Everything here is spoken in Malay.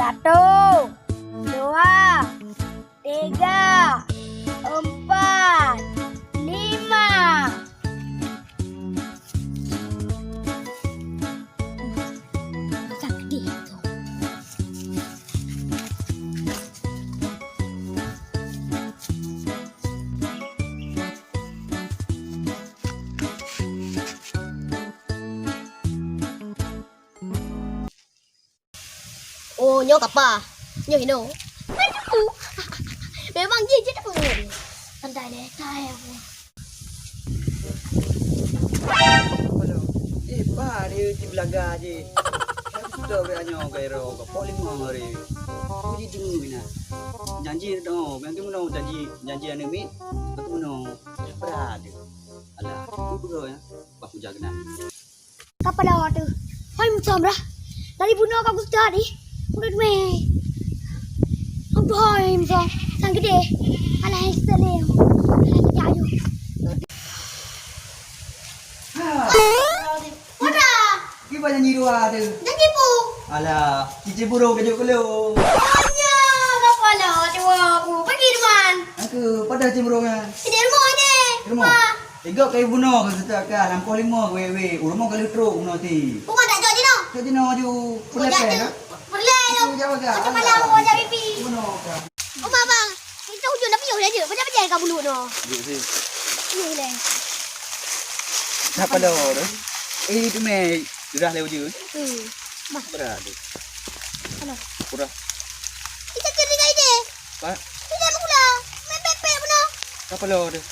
Satu, dua, tiga, empat, lima. Macam gede tu. Oh, nyo apa? Nyo hino. Aduh. Memang dia je tak pun. Santai deh, saya aku. Pak dia di belaga je. Aku sudah beranya gairo ke poling hari. Jadi tunggu bina. Janji dah, nanti mana janji anu mi. Aku mana berat. Alah, aku bro ya. Baku jaga nak. Kapan dah tu? Hai macam dah. Dari bunuh aku sudah ni. Udah meh. Aku hai macam sang gede. Alah selem. Alah jaju. Kita janji dua tu. Janji bu. Alah, cici burung kejut kelu. Hanya apa lah dewa aku. Pergi teman. Aku pada cici burungnya. Di rumah ni. Rumah. Tiga kali bunuh ke setak kan. Lampau lima wewe. Rumah kali teruk bunuh ti. Rumah tak jauh je no. Jadi nak ju pelepeh kan? Boleh no. Macam malam aku ajak pipi. Bunuh kan. Oh baba. Kita hujung dah piyuh saja. Macam-macam kau bulu no. Ya sih. Piyuh leh. Apa dah tu? Itu meh dah lewat je. Bah. Berat tu. Ano? Kurang. Kita kiri kali deh. Pak, Tidak pula. Main pepe pun no. apa dah tu?